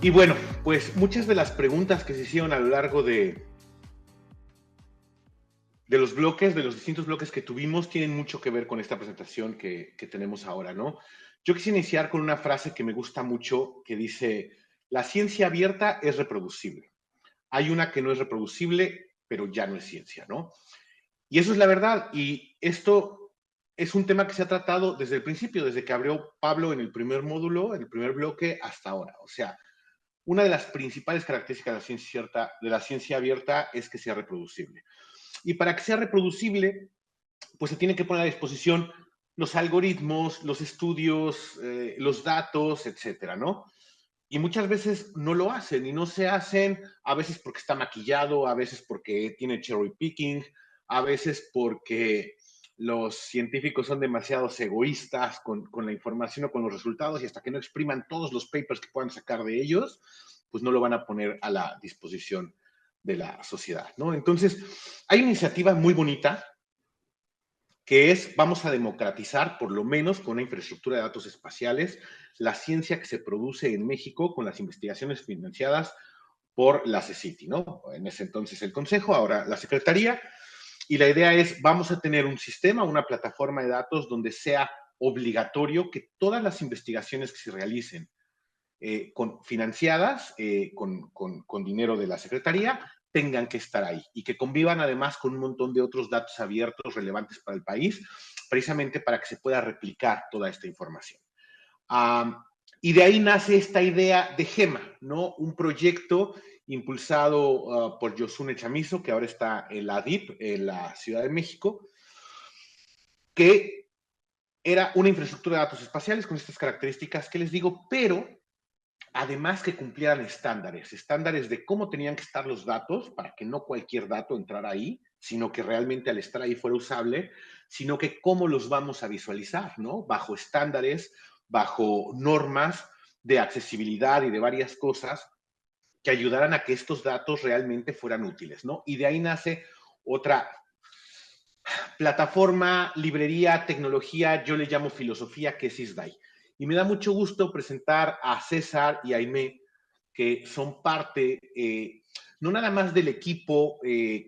Y bueno, pues muchas de las preguntas que se hicieron a lo largo de los bloques, de los distintos bloques que tuvimos, tienen mucho que ver con esta presentación que tenemos ahora, ¿no? Yo quisiera iniciar con una frase que me gusta mucho, que dice, la ciencia abierta es reproducible. Hay una que no es reproducible, pero ya no es ciencia, ¿no? Y eso es la verdad. Y esto es un tema que se ha tratado desde el principio, desde que abrió Pablo en el primer módulo, en el primer bloque, hasta ahora. O sea, una de las principales características de la ciencia abierta es que sea reproducible. Y para que sea reproducible, pues se tiene que poner a disposición los algoritmos, los estudios, los datos, etcétera, ¿no? Y muchas veces no lo hacen y no se hacen, a veces porque está maquillado, a veces porque tiene cherry picking, a veces porque los científicos son demasiado egoístas con la información o con los resultados y hasta que no expriman todos los papers que puedan sacar de ellos, pues no lo van a poner a la disposición de la sociedad, ¿no? Entonces, hay una iniciativa muy bonita que es, vamos a democratizar, por lo menos con una infraestructura de datos espaciales, la ciencia que se produce en México con las investigaciones financiadas por la CECITI, ¿no? En ese entonces el Consejo, ahora la Secretaría, y la idea es, vamos a tener un sistema, una plataforma de datos donde sea obligatorio que todas las investigaciones que se realicen financiadas con dinero de la Secretaría tengan que estar ahí y que convivan además con un montón de otros datos abiertos relevantes para el país, precisamente para que se pueda replicar toda esta información. Y de ahí nace esta idea de GEMA, ¿no? Un proyecto impulsado por Yosune Chamizo, que ahora está en la DIP, en la Ciudad de México, que era una infraestructura de datos espaciales con estas características que les digo, pero además que cumplieran estándares de cómo tenían que estar los datos para que no cualquier dato entrara ahí, sino que realmente al estar ahí fuera usable, sino que cómo los vamos a visualizar, ¿no? Bajo estándares, bajo normas de accesibilidad y de varias cosas que ayudaran a que estos datos realmente fueran útiles, ¿no? Y de ahí nace otra plataforma, librería, tecnología, yo le llamo filosofía, que es ISDAI. Y me da mucho gusto presentar a César y a Aimé, que son parte, no nada más del equipo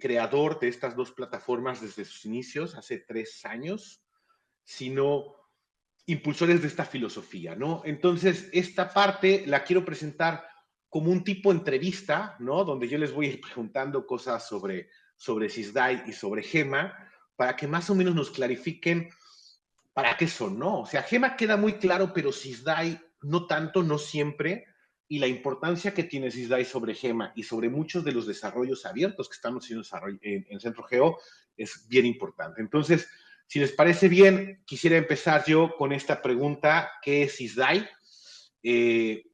creador de estas dos plataformas desde sus inicios, hace 3 años, sino impulsores de esta filosofía, ¿no? Entonces, esta parte la quiero presentar como un tipo de entrevista, ¿no? Donde yo les voy a ir preguntando cosas sobre CISDAI y sobre GEMA, para que más o menos nos clarifiquen para qué son, ¿no? O sea, GEMA queda muy claro, pero CISDAI no tanto, no siempre, y la importancia que tiene CISDAI sobre GEMA y sobre muchos de los desarrollos abiertos que estamos haciendo en Centro Geo es bien importante. Entonces, si les parece bien, quisiera empezar yo con esta pregunta, ¿qué es CISDAI? Eh,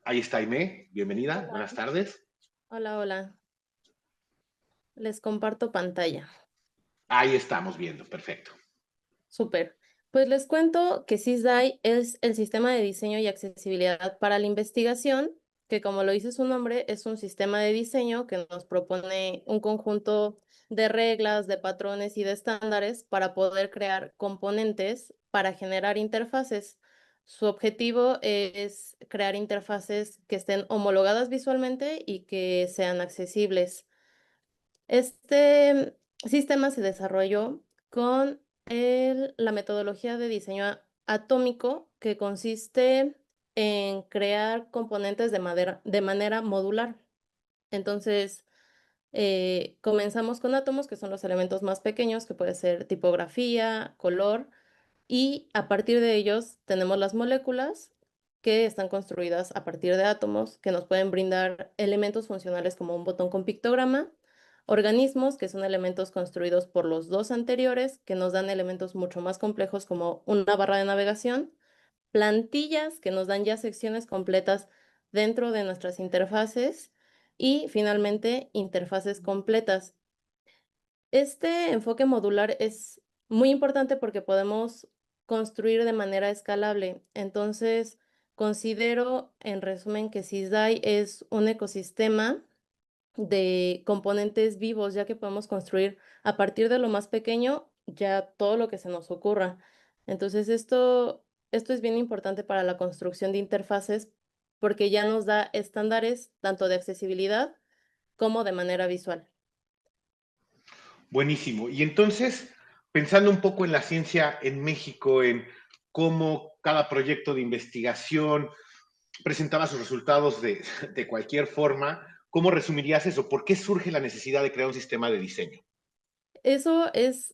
Ahí está Aimé, bienvenida, Hola, buenas tardes. hola, hola. Les comparto pantalla. Ahí estamos viendo, perfecto. Súper. Pues les cuento que SISDAI es el sistema de diseño y accesibilidad para la investigación, que como lo dice su nombre, es un sistema de diseño que nos propone un conjunto de reglas, de patrones y de estándares para poder crear componentes para generar interfaces. Su objetivo es crear interfaces que estén homologadas visualmente y que sean accesibles. Este sistema se desarrolló con la metodología de diseño atómico, que consiste en crear componentes de manera modular. Entonces, comenzamos con átomos, que son los elementos más pequeños, que puede ser tipografía, color, y a partir de ellos tenemos las moléculas que están construidas a partir de átomos que nos pueden brindar elementos funcionales como un botón con pictograma, organismos que son elementos construidos por los dos anteriores que nos dan elementos mucho más complejos como una barra de navegación, plantillas que nos dan ya secciones completas dentro de nuestras interfaces y finalmente interfaces completas. Este enfoque modular es muy importante porque podemos construir de manera escalable. Entonces, considero en resumen que SISDAI es un ecosistema de componentes vivos, ya que podemos construir a partir de lo más pequeño ya todo lo que se nos ocurra. Entonces, esto es bien importante para la construcción de interfaces porque ya nos da estándares tanto de accesibilidad como de manera visual. Buenísimo. Y entonces, pensando un poco en la ciencia en México, en cómo cada proyecto de investigación presentaba sus resultados de cualquier forma, ¿cómo resumirías eso? ¿Por qué surge la necesidad de crear un sistema de diseño? Eso es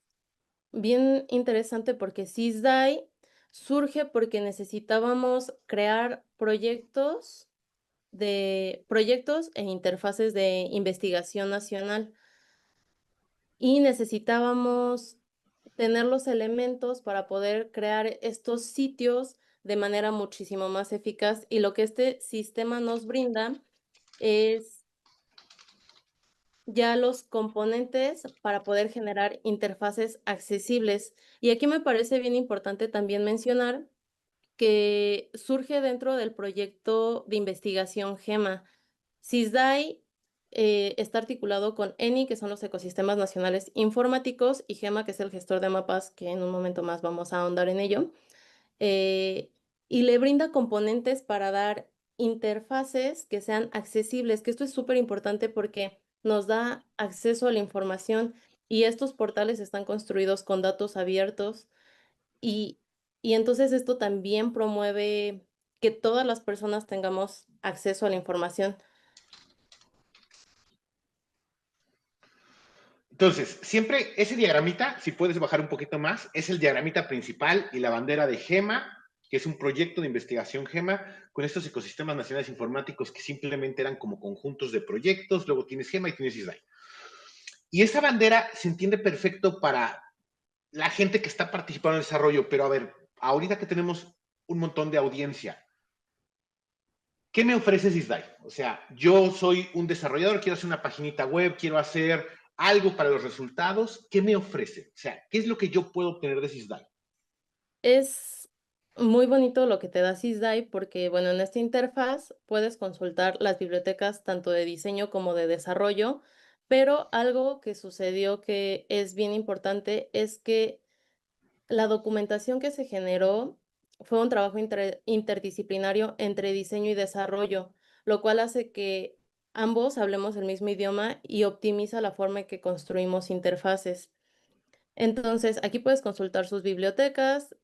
bien interesante porque SISDAI surge porque necesitábamos crear proyectos e interfaces de investigación nacional y necesitábamos tener los elementos para poder crear estos sitios de manera muchísimo más eficaz, y lo que este sistema nos brinda es ya los componentes para poder generar interfaces accesibles. Y aquí me parece bien importante también mencionar que surge dentro del proyecto de investigación GEMA. SISDAI está articulado con ENI, que son los ecosistemas nacionales informáticos, y GEMA, que es el gestor de mapas, que en un momento más vamos a ahondar en ello. eh, y le brinda componentes para dar interfaces que sean accesibles, que esto es súper importante porque nos da acceso a la información, y estos portales están construidos con datos abiertos, y, y entonces esto también promueve que todas las personas tengamos acceso a la información. Entonces, siempre ese diagramita, si puedes bajar un poquito más, es el diagramita principal y la bandera de GEMA, que es un proyecto de investigación GEMA con estos ecosistemas nacionales informáticos que simplemente eran como conjuntos de proyectos, luego tienes GEMA y tienes ISDAI. Y esa bandera se entiende perfecto para la gente que está participando en el desarrollo, pero a ver, ahorita que tenemos un montón de audiencia, ¿qué me ofrece Sisdai? O sea, yo soy un desarrollador, quiero hacer una paginita web, quiero hacer algo para los resultados. ¿Qué me ofrece? O sea, ¿qué es lo que yo puedo obtener de Sisdai? Es muy bonito lo que te da SISDAI porque, bueno, en esta interfaz puedes consultar las bibliotecas tanto de diseño como de desarrollo, pero algo que sucedió que es bien importante es que la documentación que se generó fue un trabajo interdisciplinario entre diseño y desarrollo, lo cual hace que ambos hablemos el mismo idioma y optimiza la forma en que construimos interfaces. Entonces, aquí puedes consultar sus bibliotecas,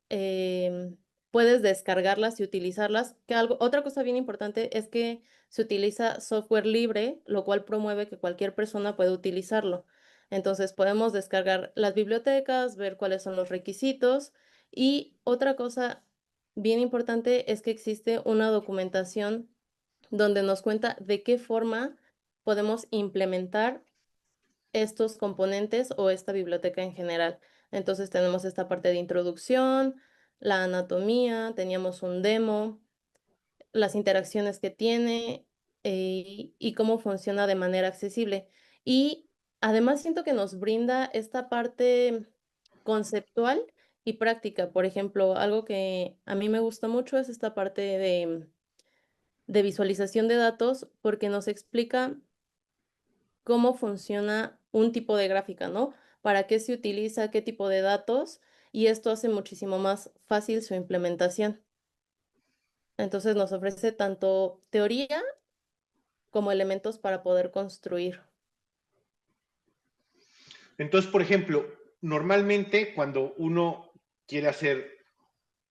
puedes descargarlas y utilizarlas. Otra cosa bien importante es que se utiliza software libre, lo cual promueve que cualquier persona pueda utilizarlo. Entonces, podemos descargar las bibliotecas, ver cuáles son los requisitos. Y otra cosa bien importante es que existe una documentación donde nos cuenta de qué forma podemos implementar estos componentes o esta biblioteca en general. Entonces tenemos esta parte de introducción, la anatomía, teníamos un demo, las interacciones que tiene, y cómo funciona de manera accesible. Y además siento que nos brinda esta parte conceptual y práctica. Por ejemplo, algo que a mí me gusta mucho es esta parte de visualización de datos porque nos explica cómo funciona un tipo de gráfica, ¿no? Para qué se utiliza, qué tipo de datos, y esto hace muchísimo más fácil su implementación. Entonces nos ofrece tanto teoría como elementos para poder construir. Entonces, por ejemplo, normalmente cuando uno quiere hacer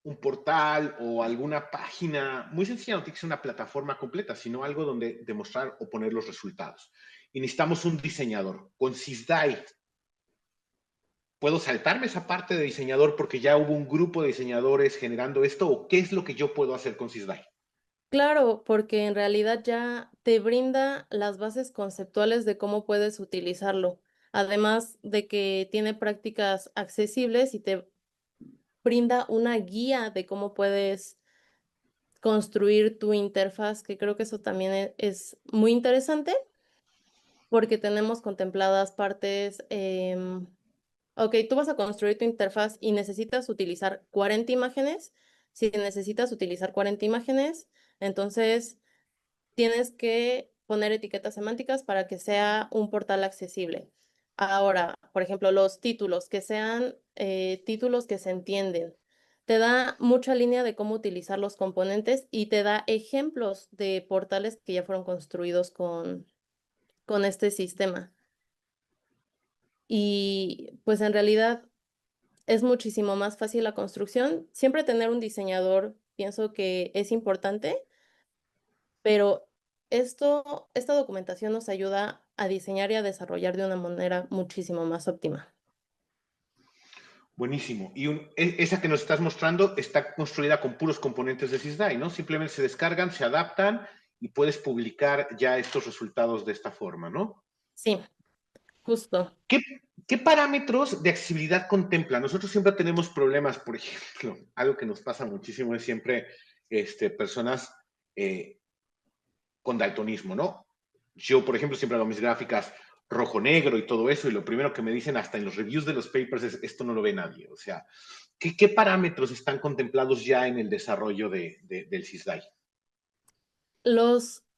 un portal o alguna página, muy sencilla, no tiene que ser una plataforma completa, sino algo donde demostrar o poner los resultados. Y necesitamos un diseñador. Con Sisdai, ¿puedo saltarme esa parte de diseñador porque ya hubo un grupo de diseñadores generando esto? ¿O qué es lo que yo puedo hacer con Sisdai? Claro, porque en realidad ya te brinda las bases conceptuales de cómo puedes utilizarlo, además de que tiene prácticas accesibles y te brinda una guía de cómo puedes construir tu interfaz, que creo que eso también es muy interesante porque tenemos contempladas partes, ok, tú vas a construir tu interfaz y necesitas utilizar 40 imágenes. Si necesitas utilizar 40 imágenes, entonces tienes que poner etiquetas semánticas para que sea un portal accesible. Ahora, por ejemplo, los títulos, que sean títulos que se entienden. Te da mucha línea de cómo utilizar los componentes y te da ejemplos de portales que ya fueron construidos con este sistema. Y pues en realidad es muchísimo más fácil la construcción. Siempre tener un diseñador, pienso que es importante, pero esta documentación nos ayuda a diseñar y a desarrollar de una manera muchísimo más óptima. Buenísimo. Y esa que nos estás mostrando está construida con puros componentes de SysDie, ¿no? Simplemente se descargan, se adaptan y puedes publicar ya estos resultados de esta forma, ¿no? Sí, justo. ¿Qué, qué parámetros de accesibilidad contempla? Nosotros siempre tenemos problemas, por ejemplo, algo que nos pasa muchísimo es siempre personas eh, con daltonismo, ¿no? Yo, por ejemplo, siempre hago mis gráficas rojo-negro y todo eso, y lo primero que me dicen hasta en los reviews de los papers es, esto no lo ve nadie. O sea, ¿qué parámetros están contemplados ya en el desarrollo del SysDie?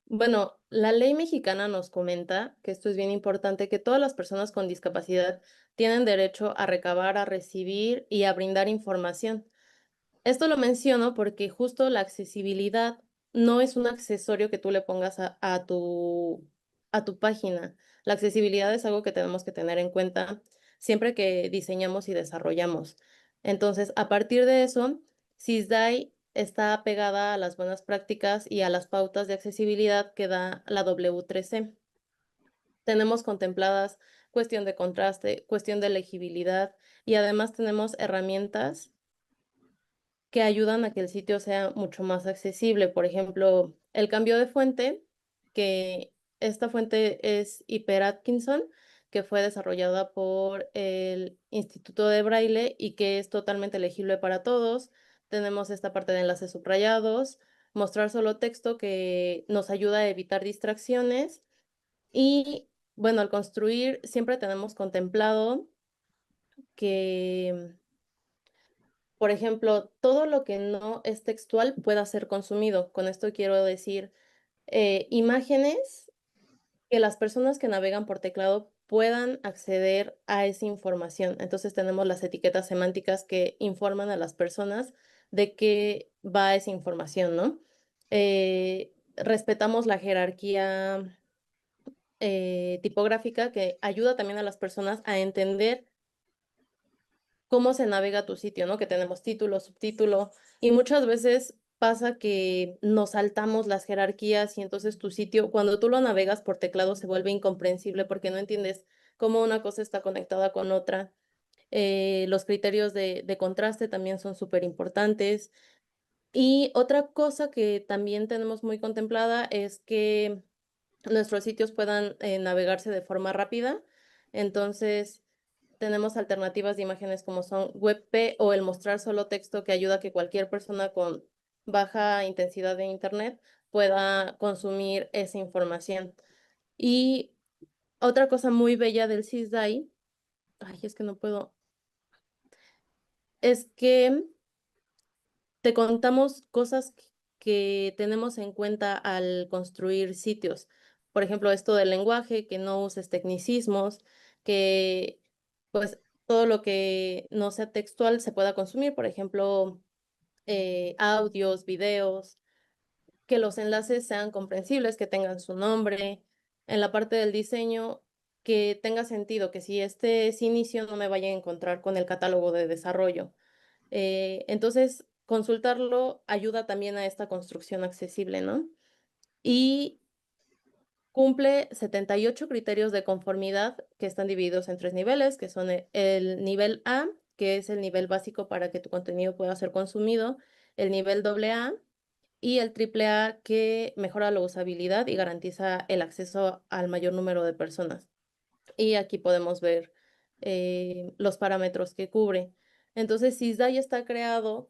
Bueno, la ley mexicana nos comenta, que esto es bien importante, que todas las personas con discapacidad tienen derecho a recabar, a recibir y a brindar información. Esto lo menciono porque justo la accesibilidad no es un accesorio que tú le pongas a tu página. La accesibilidad es algo que tenemos que tener en cuenta siempre que diseñamos y desarrollamos. Entonces, a partir de eso, SysDie está pegada a las buenas prácticas y a las pautas de accesibilidad que da la W3C. Tenemos contempladas cuestión de contraste, cuestión de legibilidad y además tenemos herramientas que ayudan a que el sitio sea mucho más accesible. Por ejemplo, el cambio de fuente, que esta fuente es Hyper Atkinson, que fue desarrollada por el Instituto de Braille y que es totalmente legible para todos. Tenemos esta parte de enlaces subrayados, mostrar solo texto que nos ayuda a evitar distracciones y bueno, al construir siempre tenemos contemplado que por ejemplo, todo lo que no es textual pueda ser consumido. Con esto quiero decir, imágenes que las personas que navegan por teclado puedan acceder a esa información. Entonces tenemos las etiquetas semánticas que informan a las personas de qué va esa información, ¿no? Respetamos la jerarquía tipográfica que ayuda también a las personas a entender cómo se navega tu sitio, ¿no? Que tenemos título, subtítulo, y muchas veces pasa que nos saltamos las jerarquías y entonces tu sitio, cuando tú lo navegas por teclado, se vuelve incomprensible porque no entiendes cómo una cosa está conectada con otra. Los criterios de contraste también son súper importantes. Y otra cosa que también tenemos muy contemplada es que nuestros sitios puedan navegarse de forma rápida. Entonces, tenemos alternativas de imágenes como son WebP o el mostrar solo texto que ayuda a que cualquier persona con baja intensidad de internet pueda consumir esa información. Y otra cosa muy bella del SysDie, ay, es que no puedo, es que te contamos cosas que tenemos en cuenta al construir sitios. Por ejemplo, esto del lenguaje, que no uses tecnicismos, que pues todo lo que no sea textual se pueda consumir, por ejemplo, audios, videos, que los enlaces sean comprensibles, que tengan su nombre. En la parte del diseño, que tenga sentido, que si este es inicio no me vaya a encontrar con el catálogo de desarrollo. Entonces, consultarlo ayuda también a esta construcción accesible, ¿no? Y cumple 78 criterios de conformidad que están divididos en tres niveles, que son el nivel A, que es el nivel básico para que tu contenido pueda ser consumido, el nivel AA y el triple A, que mejora la usabilidad y garantiza el acceso al mayor número de personas. Y aquí podemos ver los parámetros que cubre. Entonces, SysDie está creado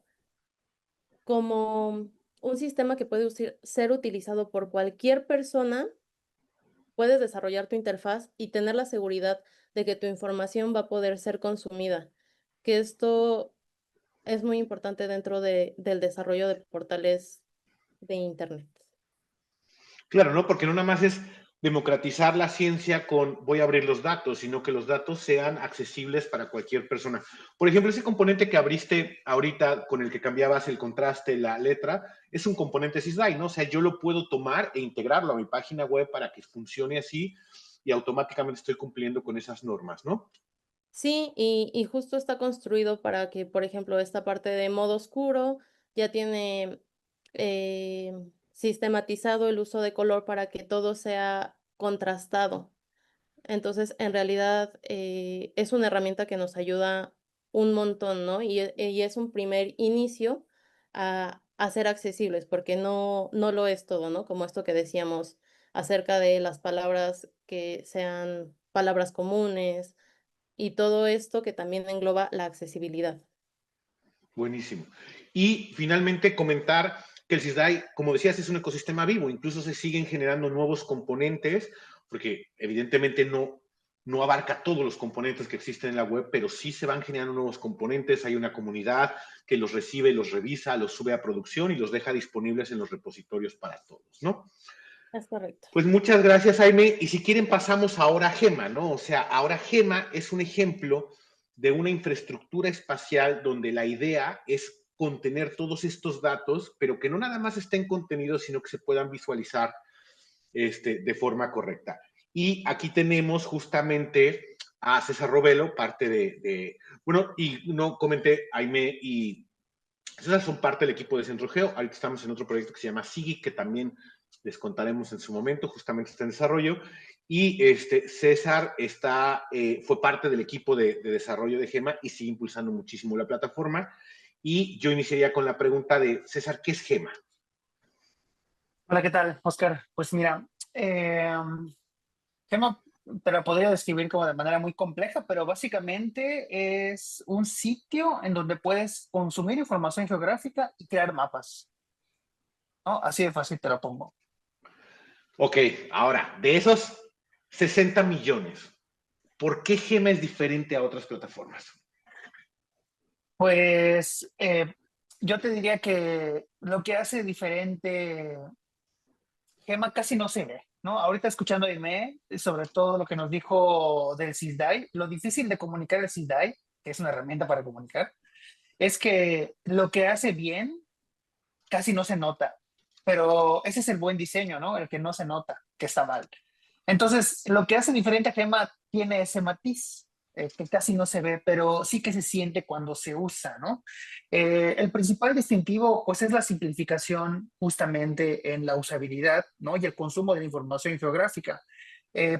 como un sistema que puede ser utilizado por cualquier persona. Puedes desarrollar tu interfaz y tener la seguridad de que tu información va a poder ser consumida, que esto es muy importante dentro del desarrollo de portales de Internet. Claro, ¿no? Porque no nada más es democratizar la ciencia con voy a abrir los datos, sino que los datos sean accesibles para cualquier persona. Por ejemplo, ese componente que abriste ahorita con el que cambiabas el contraste, la letra, es un componente SysDie, ¿no? O sea, yo lo puedo tomar e integrarlo a mi página web para que funcione así y automáticamente estoy cumpliendo con esas normas, ¿no? Sí, y justo está construido para que, por ejemplo, esta parte de modo oscuro ya tiene sistematizado el uso de color para que todo sea contrastado. Entonces, en realidad, es una herramienta que nos ayuda un montón, ¿no? Y es un primer inicio a ser accesibles, porque no lo es todo, ¿no? Como esto que decíamos acerca de las palabras que sean palabras comunes y todo esto que también engloba la accesibilidad. Buenísimo. Y finalmente comentar que el SysDie, como decías, es un ecosistema vivo, incluso se siguen generando nuevos componentes, porque evidentemente no abarca todos los componentes que existen en la web, pero sí se van generando nuevos componentes, hay una comunidad que los recibe, los revisa, los sube a producción y los deja disponibles en los repositorios para todos, ¿no? Es correcto. Pues muchas gracias, Jaime. Y si quieren, pasamos ahora a Gema, ¿no? O sea, ahora Gema es un ejemplo de una infraestructura espacial donde la idea es contener todos estos datos, pero que no nada más estén contenidos, sino que se puedan visualizar de forma correcta. Y aquí tenemos justamente a César Robelo, parte bueno, y no comenté, Jaime y César son parte del equipo de Centro Geo. Ahorita estamos en otro proyecto que se llama SIGI, que también les contaremos en su momento, justamente está en desarrollo. Y César fue parte del equipo de desarrollo de Gema y sigue impulsando muchísimo la plataforma. Y yo iniciaría con la pregunta de César, ¿qué es Gema? Hola, ¿qué tal, Oscar? Pues mira, Gema te la podría describir como de manera muy compleja, pero básicamente es un sitio en donde puedes consumir información geográfica y crear mapas, ¿no? Así de fácil te lo pongo. Ok, ahora, de esos 60 millones, ¿por qué Gema es diferente a otras plataformas? Pues yo te diría que lo que hace diferente Gema casi no se ve, ¿no? Ahorita escuchando a Aimee, sobre todo lo que nos dijo del SysDie, lo difícil de comunicar el SysDie, que es una herramienta para comunicar, es que lo que hace bien casi no se nota, pero ese es el buen diseño, ¿no? El que no se nota, que está mal. Entonces, lo que hace diferente a Gema tiene ese matiz, que casi no se ve, pero sí que se siente cuando se usa, ¿no? El principal distintivo, pues, es la simplificación justamente en la usabilidad, ¿no? Y el consumo de la información geográfica.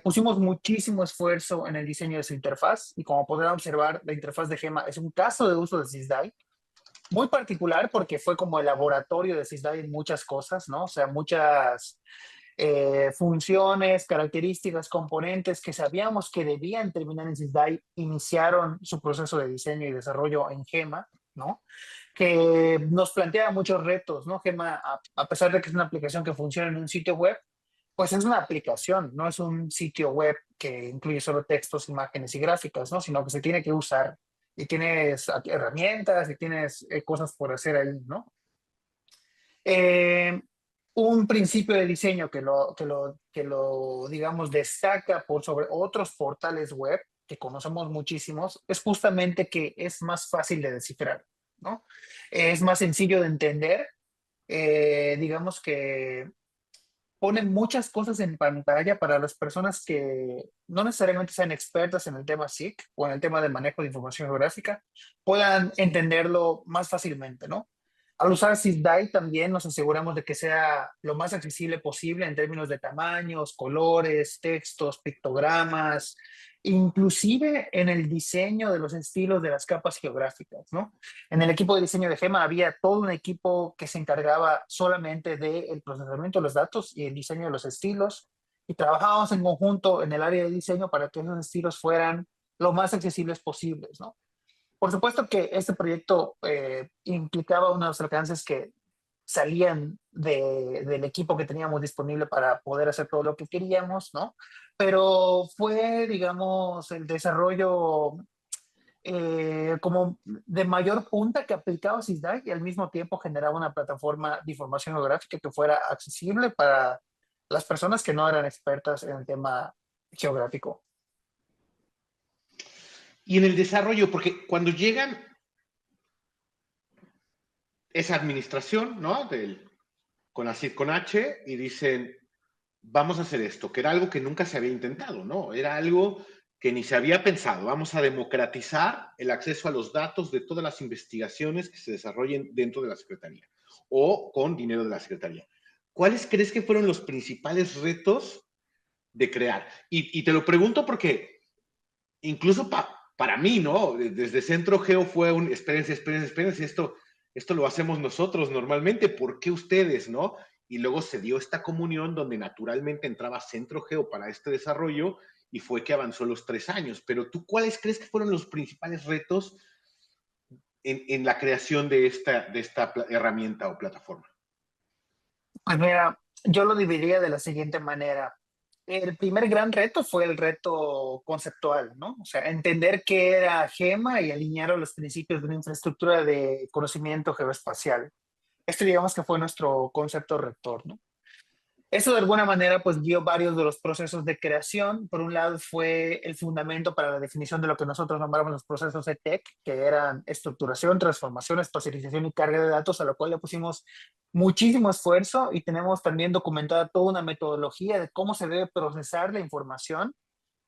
Pusimos muchísimo esfuerzo en el diseño de su interfaz y como podrán observar, la interfaz de Gema es un caso de uso de SysDie muy particular porque fue como el laboratorio de SysDie en muchas cosas, ¿no? O sea, muchas funciones, características, componentes que sabíamos que debían terminar en SysDie iniciaron su proceso de diseño y desarrollo en Gema, ¿no? Que nos plantea muchos retos, ¿no? Gema, a pesar de que es una aplicación que funciona en un sitio web, pues es una aplicación, no es un sitio web que incluye solo textos, imágenes y gráficas, ¿no? Sino que se tiene que usar y tienes herramientas y tienes cosas por hacer ahí, ¿no? Eh, un principio de diseño digamos, destaca por sobre otros portales web que conocemos muchísimos, es justamente que es más fácil de descifrar, ¿no? Es más sencillo de entender, digamos que ponen muchas cosas en pantalla para las personas que no necesariamente sean expertas en el tema SIC o en el tema de manejo de información geográfica, puedan entenderlo más fácilmente, ¿no? Al usar SysDie también nos aseguramos de que sea lo más accesible posible en términos de tamaños, colores, textos, pictogramas, inclusive en el diseño de los estilos de las capas geográficas, ¿no? En el equipo de diseño de Gema había todo un equipo que se encargaba solamente del procesamiento de los datos y el diseño de los estilos, y trabajábamos en conjunto en el área de diseño para que esos estilos fueran lo más accesibles posibles, ¿no? Por supuesto que este proyecto implicaba unos alcances que salían del equipo que teníamos disponible para poder hacer todo lo que queríamos, ¿no? Pero fue, digamos, el desarrollo como de mayor punta que aplicaba SysDie y al mismo tiempo generaba una plataforma de información geográfica que fuera accesible para las personas que no eran expertas en el tema geográfico. Y en el desarrollo, porque cuando llegan esa administración, ¿no? Con ACID con H y dicen, vamos a hacer esto, que era algo que nunca se había intentado, ¿no? Era algo que ni se había pensado. Vamos a democratizar el acceso a los datos de todas las investigaciones que se desarrollen dentro de la Secretaría o con dinero de la Secretaría. ¿Cuáles crees que fueron los principales retos de crear? Y te lo pregunto porque incluso para mí, ¿no? Desde Centro Geo fue un, espérense, esto lo hacemos nosotros normalmente, ¿por qué ustedes, no? Y luego se dio esta comunión donde naturalmente entraba Centro Geo para este desarrollo y fue que avanzó los 3 años. Pero tú, ¿cuáles crees que fueron los principales retos en la creación de esta herramienta o plataforma? Pues mira, yo lo dividiría de la siguiente manera. El primer gran reto fue el reto conceptual, ¿no? O sea, entender qué era GEMA y alinear los principios de una infraestructura de conocimiento geoespacial. Este digamos que fue nuestro concepto rector, ¿no? Eso de alguna manera pues guió varios de los procesos de creación. Por un lado fue el fundamento para la definición de lo que nosotros nombramos los procesos ETEC, que eran estructuración, transformación, espacialización y carga de datos, a lo cual le pusimos muchísimo esfuerzo y tenemos también documentada toda una metodología de cómo se debe procesar la información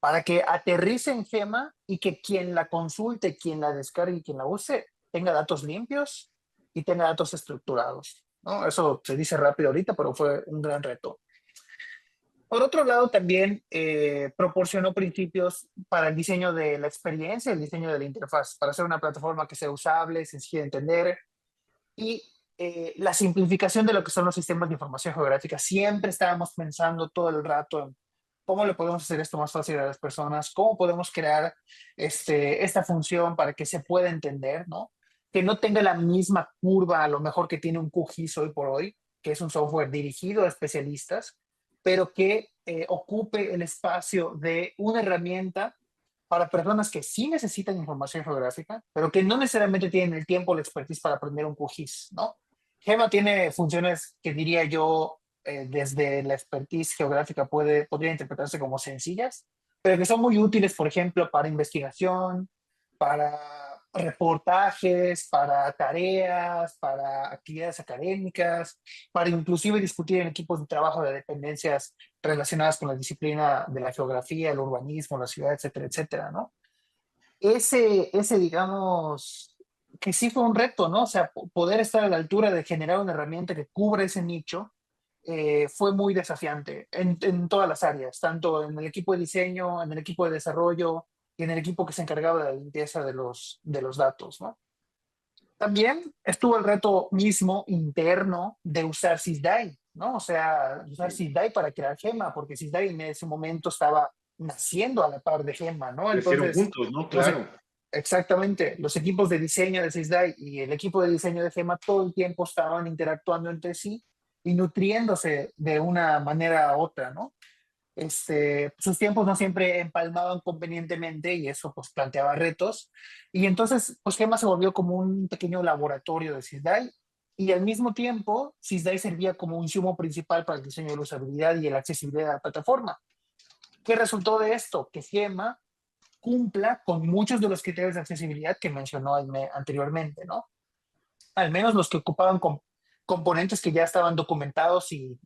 para que aterrice en GEMA y que quien la consulte, quien la descargue y quien la use tenga datos limpios y tenga datos estructurados, ¿no? Eso se dice rápido ahorita, pero fue un gran reto. Por otro lado, también proporcionó principios para el diseño de la experiencia, el diseño de la interfaz, para hacer una plataforma que sea usable, sencilla de entender y la simplificación de lo que son los sistemas de información geográfica. Siempre estábamos pensando todo el rato en cómo le podemos hacer esto más fácil a las personas, cómo podemos crear esta función para que se pueda entender, ¿no? Que no tenga la misma curva a lo mejor que tiene un QGIS hoy por hoy, que es un software dirigido a especialistas, pero que ocupe el espacio de una herramienta para personas que sí necesitan información geográfica, pero que no necesariamente tienen el tiempo o la expertise para aprender un QGIS, ¿no? GEMA tiene funciones que diría yo, desde la expertise geográfica podría interpretarse como sencillas, pero que son muy útiles, por ejemplo, para investigación, para reportajes, para tareas, para actividades académicas, para inclusive discutir en equipos de trabajo de dependencias relacionadas con la disciplina de la geografía, el urbanismo, la ciudad, etcétera, etcétera, ¿no? Digamos, que sí fue un reto, ¿no? O sea, poder estar a la altura de generar una herramienta que cubre ese nicho fue muy desafiante en todas las áreas, tanto en el equipo de diseño, en el equipo de desarrollo y en el equipo que se encargaba de la limpieza de los datos, ¿no? También estuvo el reto mismo interno de usar SysDAI, ¿no? O sea, usar SysDAI para crear GEMA, porque SysDAI en ese momento estaba naciendo a la par de GEMA, ¿no? Crecieron Entonces, juntos, ¿no? los, Claro. exactamente, los equipos de diseño de SysDAI y el equipo de diseño de GEMA todo el tiempo estaban interactuando entre sí y nutriéndose de una manera u otra, ¿no? Sus tiempos no siempre empalmaban convenientemente y eso pues planteaba retos. Y entonces pues Gema se volvió como un pequeño laboratorio de SysDAI y al mismo tiempo SysDAI servía como un insumo principal para el diseño de la usabilidad y la accesibilidad de la plataforma. ¿Qué resultó de esto? Que Gema cumpla con muchos de los criterios de accesibilidad que mencionó anteriormente, ¿no? Al menos los que ocupaban componentes que ya estaban documentados y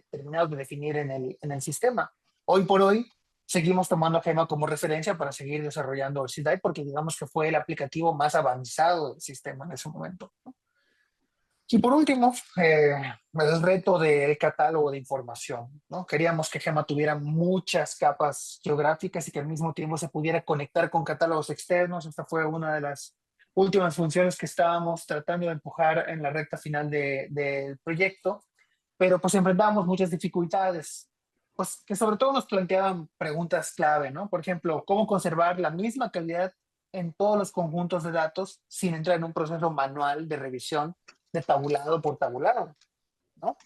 terminados de definir en el sistema. Hoy por hoy seguimos tomando Gema como referencia para seguir desarrollando el SysDAI porque digamos que fue el aplicativo más avanzado del sistema en ese momento, ¿no? Y por último, el reto del catálogo de información, ¿no? Queríamos que Gema tuviera muchas capas geográficas y que al mismo tiempo se pudiera conectar con catálogos externos. Esta fue una de las últimas funciones que estábamos tratando de empujar en la recta final del proyecto, pero pues enfrentábamos muchas dificultades, pues que sobre todo nos planteaban preguntas clave, ¿no? Por ejemplo, ¿cómo conservar la misma calidad en todos los conjuntos de datos sin entrar en un proceso manual de revisión de tabulado por tabulado, ¿no?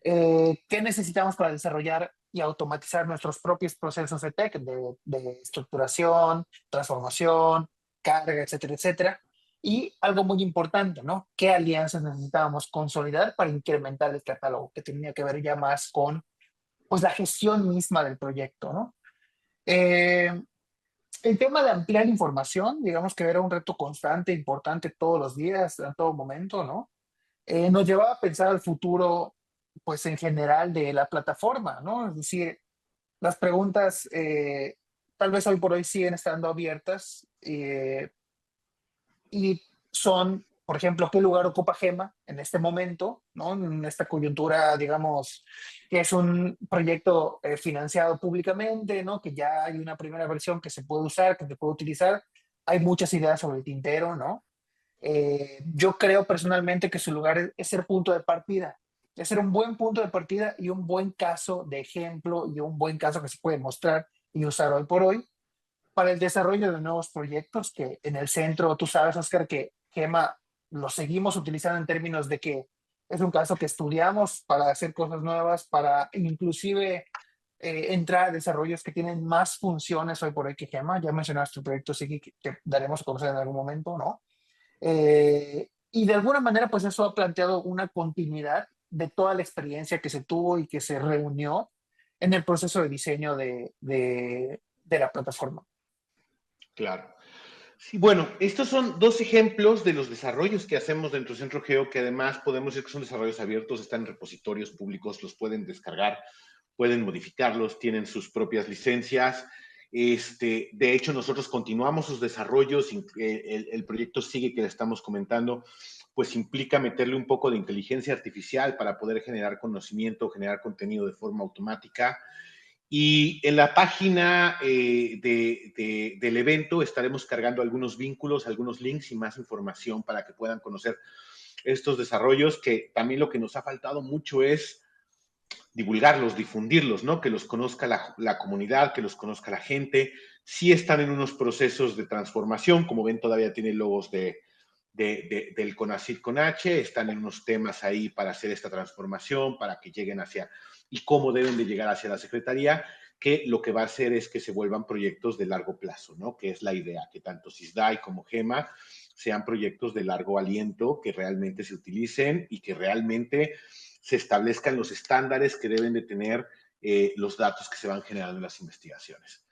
¿Qué necesitamos para desarrollar y automatizar nuestros propios procesos de tech, de estructuración, transformación, carga, etcétera, etcétera? Y algo muy importante, ¿no? ¿Qué alianzas necesitábamos consolidar para incrementar el catálogo? Que tenía que ver ya más con pues la gestión misma del proyecto, ¿no? El tema de ampliar información, digamos que era un reto constante, importante todos los días, en todo momento, ¿no? Nos llevaba a pensar al futuro, pues en general de la plataforma, ¿no? Es decir, las preguntas tal vez hoy por hoy siguen estando abiertas y son, por ejemplo, qué lugar ocupa Gema en este momento, ¿no? En esta coyuntura, digamos, que es un proyecto financiado públicamente, ¿no? Que ya hay una primera versión que se puede usar, que se puede utilizar. Hay muchas ideas sobre el tintero, ¿no? Yo creo personalmente que su lugar es ser punto de partida, es ser un buen punto de partida y un buen caso de ejemplo y un buen caso que se puede mostrar y usar hoy por hoy para el desarrollo de nuevos proyectos que en el centro, tú sabes, Oscar, que Gema lo seguimos utilizando en términos de que es un caso que estudiamos para hacer cosas nuevas, para inclusive entrar a desarrollos que tienen más funciones hoy por hoy que Gema. Ya mencionaste tu proyecto Sigi que daremos a conocer en algún momento, ¿no? Y de alguna manera, pues eso ha planteado una continuidad de toda la experiencia que se tuvo y que se reunió en el proceso de diseño de la plataforma. Claro. Sí, bueno, estos son dos ejemplos de los desarrollos que hacemos dentro de Centro Geo, que además podemos decir que son desarrollos abiertos, están en repositorios públicos, los pueden descargar, pueden modificarlos, tienen sus propias licencias. De hecho, nosotros continuamos sus desarrollos, el proyecto sigue que le estamos comentando, pues implica meterle un poco de inteligencia artificial para poder generar conocimiento, generar contenido de forma automática. Y en la página del evento estaremos cargando algunos vínculos, algunos links y más información para que puedan conocer estos desarrollos, que también lo que nos ha faltado mucho es divulgarlos, difundirlos, ¿no? Que los conozca la comunidad, que los conozca la gente. Sí están en unos procesos de transformación, como ven todavía tiene logos del CONACYT con H, están en unos temas ahí para hacer esta transformación, para que lleguen hacia, y cómo deben de llegar hacia la Secretaría, que lo que va a hacer es que se vuelvan proyectos de largo plazo, ¿no? Que es la idea, que tanto SISDAI como GEMA sean proyectos de largo aliento, que realmente se utilicen y que realmente se establezcan los estándares que deben de tener los datos que se van generando en las investigaciones.